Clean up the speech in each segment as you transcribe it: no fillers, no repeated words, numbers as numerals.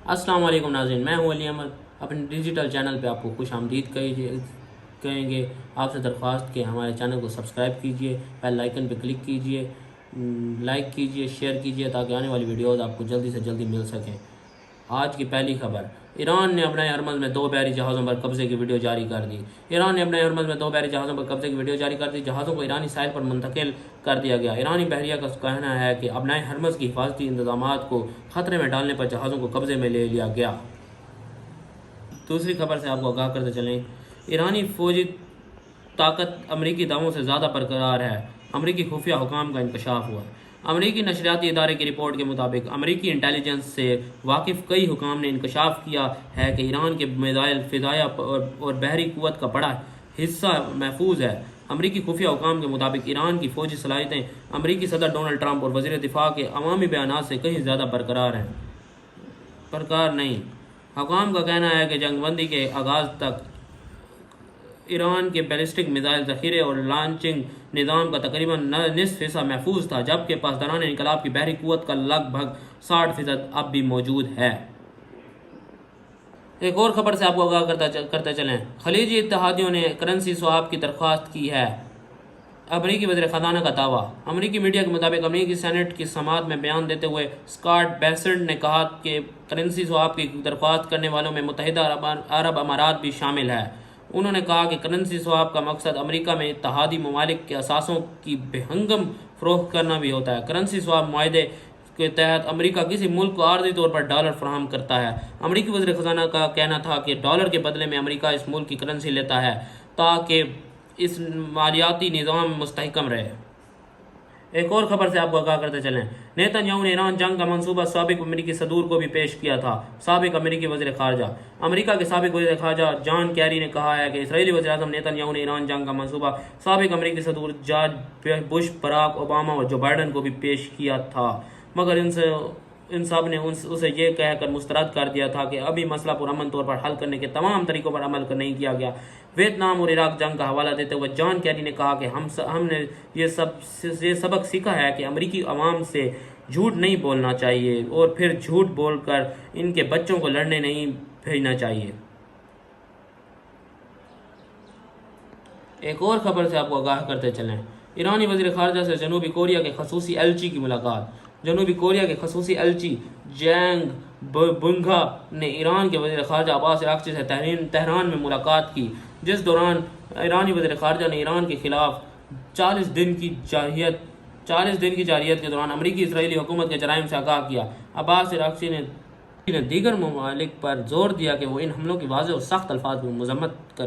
السلام علیکم ناظرین، میں ہوں علی احمد۔ اپنے ڈیجیٹل چینل پہ آپ کو خوش آمدید کہیں گے۔ آپ سے درخواست کہ ہمارے چینل کو سبسکرائب کیجئے، بیل آئیکن پہ کلک کیجئے، لائک کیجئے، شیئر کیجئے تاکہ آنے والی ویڈیوز آپ کو جلدی سے جلدی مل سکیں۔ آج کی پہلی خبر، ایران نے اپنے ہرمز میں 2 بحری جہازوں پر قبضے کی ویڈیو جاری کر دی۔ ایران نے اپنے ہرمز میں 2 بحری جہازوں پر قبضے کی ویڈیو جاری کر دی۔ جہازوں کو ایرانی ساحل پر منتقل کر دیا گیا۔ ایرانی بحریہ کا کہنا ہے کہ اپنے ہرمز کی حفاظتی انتظامات کو خطرے میں ڈالنے پر جہازوں کو قبضے میں لے لیا گیا۔ دوسری خبر سے آپ کو آگاہ کرتے چلیں، ایرانی فوجی طاقت امریکی دعووں سے زیادہ برقرار ہے، امریکی خفیہ حکام کا انکشاف ہوا۔ امریکی نشریاتی ادارے کی رپورٹ کے مطابق امریکی انٹیلیجنس سے واقف کئی حکام نے انکشاف کیا ہے کہ ایران کے میزائل، فضائیہ اور بحری قوت کا بڑا حصہ محفوظ ہے۔ امریکی خفیہ حکام کے مطابق ایران کی فوجی صلاحیتیں امریکی صدر ڈونلڈ ٹرمپ اور وزیر دفاع کے عوامی بیانات سے کہیں زیادہ برقرار نہیں۔ حکام کا کہنا ہے کہ جنگ بندی کے آغاز تک ایران کے بیلسٹک میزائل ذخیرے اور لانچنگ نظام کا تقریباً نصف حصہ محفوظ تھا، جبکہ پاسداران انقلاب کی بحری قوت کا لگ بھگ 60% اب بھی موجود ہے۔ ایک اور خبر سے آپ کو آگاہ کرتے چلیں، خلیجی اتحادیوں نے کرنسی سواپ کی درخواست کی ہے، امریکی وزیر خزانہ کا دعویٰ۔ امریکی میڈیا کے مطابق امریکی سینٹ کی سماعت میں بیان دیتے ہوئے اسکاٹ بیسنٹ نے کہا کہ کرنسی سواپ کی درخواست کرنے والوں میں متحدہ عرب امارات بھی شامل ہے۔ انہوں نے کہا کہ کرنسی سواپ کا مقصد امریکہ میں اتحادی ممالک کے اثاثوں کی بہنگم فروخت کرنا بھی ہوتا ہے۔ کرنسی سواپ معاہدے کے تحت امریکہ کسی ملک کو عارضی طور پر ڈالر فراہم کرتا ہے۔ امریکی وزیر خزانہ کا کہنا تھا کہ ڈالر کے بدلے میں امریکہ اس ملک کی کرنسی لیتا ہے تاکہ اس مالیاتی نظام مستحکم رہے۔ ایک اور خبر سے آپ کو آگاہ کرتے چلیں، نیتن یاہو نے ایران جنگ کا منصوبہ سابق امریکی صدور کو بھی پیش کیا تھا۔ سابق امریکی وزیر خارجہ، امریکہ کے سابق وزیر خارجہ جان کیری نے کہا ہے کہ اسرائیلی وزیر اعظم نیتن یاہو نے ایران جنگ کا منصوبہ سابق امریکی صدور جارج بش، براک اوباما اور جو بائیڈن کو بھی پیش کیا تھا، مگر ان سب نے اسے یہ کہہ کر مسترد کر دیا تھا کہ ابھی مسئلہ پرامن طور پر حل کرنے کے تمام طریقوں پر عمل نہیں کیا گیا۔ ویتنام اور عراق جنگ کا حوالہ دیتے ہوئے جان کیری نے کہا کہ ہم نے یہ سبق سیکھا ہے کہ امریکی عوام سے جھوٹ نہیں بولنا چاہیے اور پھر جھوٹ بول کر ان کے بچوں کو لڑنے نہیں بھیجنا چاہیے۔ ایک اور خبر سے آپ کو آگاہ کرتے چلیں، ایرانی وزیر خارجہ سے جنوبی کوریا کے خصوصی ایلچی کی ملاقات۔ جنوبی کوریا کے خصوصی ایلچی جینگ بنگھا نے ایران کے وزیر خارجہ عباس اراغچی سے تہران میں ملاقات کی، جس دوران ایرانی وزیر خارجہ نے ایران کے خلاف 40 دن کی جارحیت کے دوران امریکی اسرائیلی حکومت کے جرائم سے آگاہ کیا۔ عباس اراغچی نے دیگر ممالک پر زور دیا کہ وہ ان حملوں کی واضح اور سخت الفاظ میں مذمت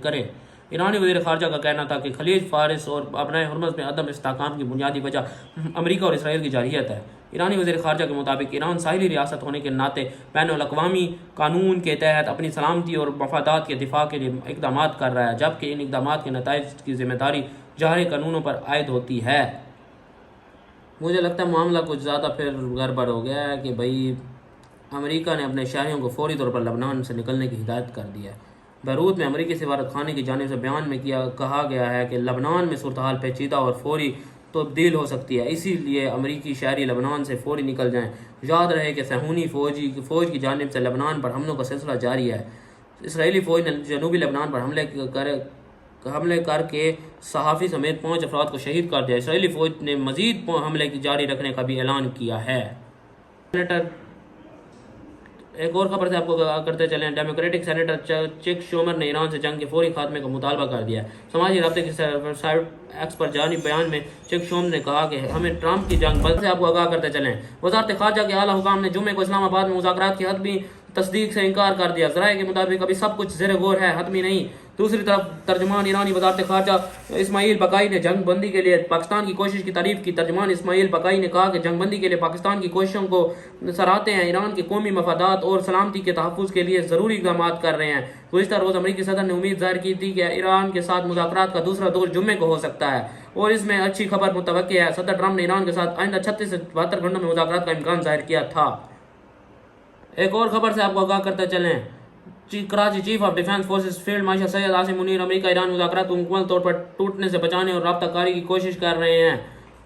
کرے۔ ایرانی وزیر خارجہ کا کہنا تھا کہ خلیج فارس اور ابنائے ہرمز میں عدم استحکام کی بنیادی وجہ امریکہ اور اسرائیل کی جارحیت ہے۔ ایرانی وزیر خارجہ کے مطابق ایران ساحلی ریاست ہونے کے ناطے بین الاقوامی قانون کے تحت اپنی سلامتی اور مفادات کے دفاع کے لیے اقدامات کر رہا ہے، جبکہ ان اقدامات کے نتائج کی ذمہ داری جاری قانونوں پر عائد ہوتی ہے۔ مجھے لگتا ہے معاملہ کچھ زیادہ پھر گڑبڑ ہو گیا ہے کہ بھائی امریکہ نے اپنے شہریوں کو فوری طور پر لبنان سے نکلنے کی ہدایت کر دی ہے۔ بیروت میں امریکی سفارت خانے کی جانب سے بیان میں کہا گیا ہے کہ لبنان میں صورتحال پیچیدہ اور فوری تبدیل ہو سکتی ہے، اسی لیے امریکی شہری لبنان سے فوری نکل جائیں۔ یاد رہے کہ صہیونی فوج کی جانب سے لبنان پر حملوں کا سلسلہ جاری ہے۔ اسرائیلی فوج نے جنوبی لبنان پر حملے کر کے صحافی سمیت 5 افراد کو شہید کر دیا۔ اسرائیلی فوج نے مزید حملے جاری رکھنے کا بھی اعلان کیا ہے۔ ایک اور خبر سے آپ کو کرتے چلیں، ڈیموکریٹک سینیٹر چک شومر نے ایران سے جنگ کے فوری خاتمے کا مطالبہ کر دیا ہے۔ سماجی رابطے کی ویب سائٹ ایکس پر جاری بیان میں چک شومر نے کہا کہ ہمیں ٹرمپ کی جنگ بند سے آپ کو آگاہ کرتے چلیں۔ وزارت خارجہ کے اعلیٰ حکام نے جمعے کو اسلام آباد میں مذاکرات کی حتمی تصدیق سے انکار کر دیا۔ ذرائع کے مطابق ابھی سب کچھ زیر غور ہے، حتمی نہیں۔ دوسری طرف ترجمان ایرانی وزارت خارجہ اسماعیل بقائی نے جنگ بندی کے لیے پاکستان کی کوشش کی تعریف کی۔ ترجمان اسماعیل بقائی نے کہا کہ جنگ بندی کے لیے پاکستان کی کوششوں کو سراہتے ہیں، ایران کے قومی مفادات اور سلامتی کے تحفظ کے لیے ضروری اقدامات کر رہے ہیں۔ گزشتہ روز امریکی صدر نے امید ظاہر کی تھی کہ ایران کے ساتھ مذاکرات کا دوسرا دور جمعے کو ہو سکتا ہے اور اس میں اچھی خبر متوقع ہے۔ صدر ٹرمپ نے ایران کے ساتھ آئندہ 36 سے 72 گھنٹوں میں مذاکرات کا امکان ظاہر کیا تھا۔ ایک اور خبر سے آپ کو آگاہ کرتے چلیں، Karachi chief of defence forces field marshal Syed Asim Munir امریکہ ایران مذاکرات کو مکمل طور پر ٹوٹنے سے بچانے اور رابطہ کاری کی کوشش کر رہے ہیں۔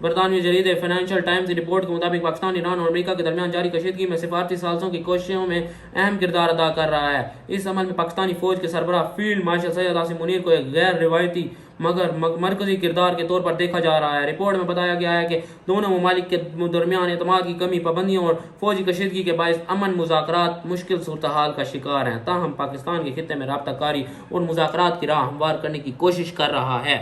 برطانوی جریدے فائنینشیل ٹائمز کی رپورٹ کے مطابق پاکستان ایران اور امریکہ کے درمیان جاری کشیدگی میں سفارتی سازشوں کی کوششوں میں اہم کردار ادا کر رہا ہے۔ اس عمل میں پاکستانی فوج کے سربراہ فیلڈ مارشل سید عاصم منیر کو ایک غیر روایتی مگر مرکزی کردار کے طور پر دیکھا جا رہا ہے۔ رپورٹ میں بتایا گیا ہے کہ دونوں ممالک کے درمیان اعتماد کی کمی، پابندیوں اور فوجی کشیدگی کے باعث امن مذاکرات مشکل صورتحال کا شکار ہیں، تاہم پاکستان کے خطے میں رابطہ کاری اور مذاکرات کی راہ ہموار کرنے کی کوشش کر رہا ہے۔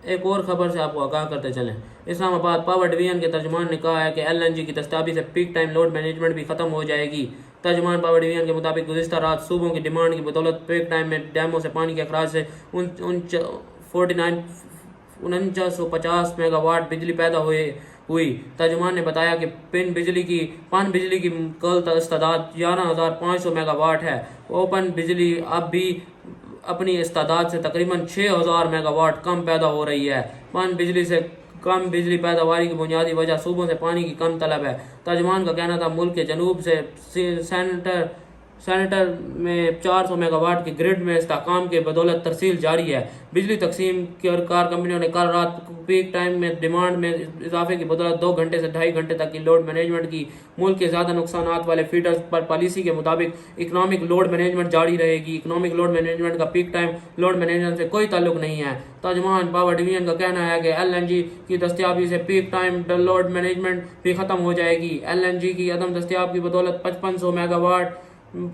ایک اور خبر سے آپ کو آگاہ کرتے چلیں۔ اسلام آباد پاور ڈویژن کے ترجمان نے کہا ہے کہ LNG کی دستیابی سے پیک ٹائم لوڈ مینجمنٹ بھی ختم ہو جائے گی۔ ترجمان پاور ڈویژن کے مطابق گزشتہ رات صوبوں کی ڈیمانڈ کی بدولت پیک ٹائم میں ڈیموں سے پانی کے اخراج سے 4950 میگا واٹ بجلی پیدا ہوئی۔ ترجمان نے بتایا کہ پن بجلی کی کل استعداد 11500 میگا واٹ ہے۔ اوپن بجلی اب بھی اپنی استعداد سے تقریباً 6000 میگا واٹ کم پیدا ہو رہی ہے۔ پن بجلی سے کم بجلی پیداواری کی بنیادی وجہ صوبوں سے پانی کی کم طلب ہے۔ ترجمان کا کہنا تھا ملک کے جنوب سے سینٹر میں 400 میگا واٹ کی گرڈ میں استحکام کے بدولت ترسیل جاری ہے۔ بجلی تقسیم کار کمپنیوں نے کل رات پیک ٹائم میں ڈیمانڈ میں اضافے کی بدولت 2 گھنٹے سے 2.5 گھنٹے تک کی لوڈ مینجمنٹ کی۔ ملک کے زیادہ نقصانات والے فیڈرز پر پالیسی کے مطابق اکنامک لوڈ مینجمنٹ جاری رہے گی۔ اکنامک لوڈ مینجمنٹ کا پیک ٹائم لوڈ مینجمنٹ سے کوئی تعلق نہیں ہے۔ ترجمان پاور ڈویژن کا کہنا ہے کہ LNG کی دستیابی سے پیک ٹائم لوڈ مینجمنٹ بھی ختم ہو جائے گی۔ LNG کی عدم دستیاب کی بدولت 5500 میگا واٹ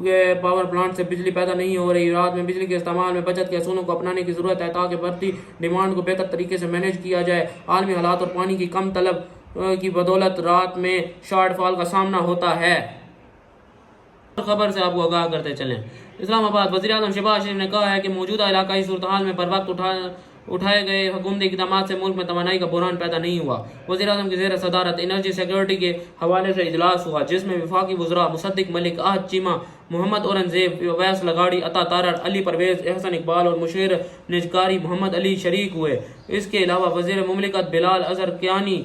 کے پاور پلانٹ سے بجلی پیدا نہیں ہو رہی۔ رات میں بجلی کے استعمال میں بچت کے اصولوں کو اپنانے کی ضرورت ہے تاکہ بڑھتی ڈیمانڈ کو بہتر طریقے سے مینیج کیا جائے۔ عالمی حالات اور پانی کی کم طلب کی بدولت رات میں شارٹ فال کا سامنا ہوتا ہے۔ خبر سے آپ کو آگاہ کرتے چلیں۔ اسلام آباد وزیر اعظم شہباز شریف نے کہا ہے کہ موجودہ علاقائی صورتحال میں بروقت اٹھائے گئے حکومتی اقدامات سے ملک میں توانائی کا بحران پیدا نہیں ہوا۔ وزیر اعظم کی زیر صدارت انرجی سیکیورٹی کے حوالے سے اجلاس ہوا جس میں وفاقی وزراء مصدق ملک، احد چیمہ، محمد اورنگزیب، ویس لگاڑی، عطا تارڑ، علی پرویز، احسن اقبال اور مشیر نجکاری محمد علی شریک ہوئے۔ اس کے علاوہ وزیر مملکت بلال اظہر کیانی،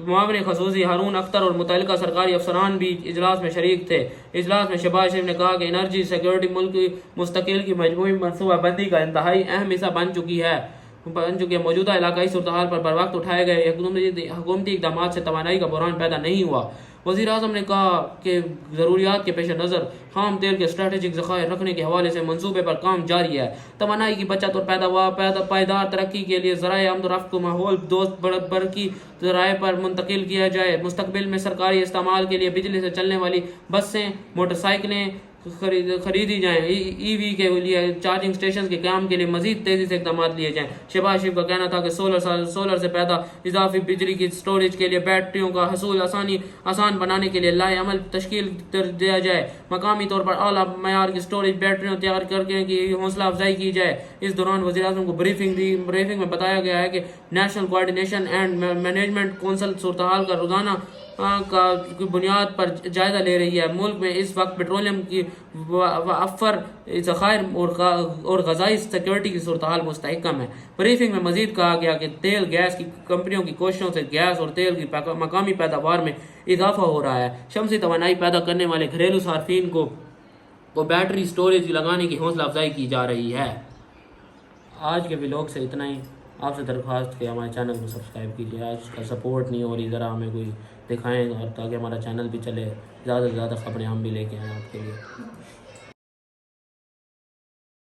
معاون خصوصی ہارون اختر اور متعلقہ سرکاری افسران بھی اجلاس میں شریک تھے۔ اجلاس میں شہباز شریف نے کہا کہ انرجی سیکیورٹی ملک کی مستقل کی مجموعی منصوبہ بندی کا انتہائی اہم حصہ بن چکی ہے۔ موجودہ علاقائی صورتحال پر بروقت اٹھائے گئے حکومتی اقدامات سے توانائی کا بحران پیدا نہیں ہوا۔ وزیر اعظم نے کہا کہ ضروریات کے پیش نظر خام تیل کے اسٹریٹجک ذخائر رکھنے کے حوالے سے منصوبے پر کام جاری ہے۔ توانائی کی بچت اور پائیدار ترقی کے لیے ذرائع آمد و رفت کو ماحول دوست برقی ذرائع پر منتقل کیا جائے۔ مستقبل میں سرکاری استعمال کے لیے بجلی سے چلنے والی بسیں، موٹر سائیکلیں خریدی جائیں۔ ای وی کے لیے چارجنگ اسٹیشنز کے قیام کے لیے مزید تیزی سے اقدامات لیے جائیں۔ شہباز شریف کا کہنا تھا کہ سولر سے پیدا اضافی بجلی کی اسٹوریج کے لیے بیٹریوں کا حصول آسان بنانے کے لیے لائحہ عمل تشکیل دیا جائے۔ مقامی طور پر اعلیٰ معیار کی اسٹوریج بیٹریوں تیار کرنے کی حوصلہ افزائی کی جائے۔ اس دوران وزیر اعظم کو بریفنگ میں بتایا گیا ہے کہ national coordination and management council صورتحال کا روزانہ کا بنیاد پر جائزہ لے رہی ہے۔ ملک میں اس وقت پیٹرولیم کی وافر ذخائر اور غذائی سیکیورٹی کی صورتحال مستحکم ہے۔ بریفنگ میں مزید کہا گیا کہ تیل گیس کی کمپنیوں کی کوششوں سے گیس اور تیل کی مقامی پیداوار میں اضافہ ہو رہا ہے۔ شمسی توانائی پیدا کرنے والے گھریلو صارفین کو بیٹری اسٹوریج لگانے کی حوصلہ افزائی کی جا رہی ہے۔ آج کے ولاگ سے اتنا ہی۔ آپ سے درخواست کہ ہمارے چینل کو سبسکرائب کیجیے۔ آج کا سپورٹ نہیں ہو رہی، ذرا ہمیں کوئی دکھائیں اور تاکہ ہمارا چینل بھی چلے، زیادہ سے زیادہ خبریں ہم بھی لے کے آئیں آپ کے لیے۔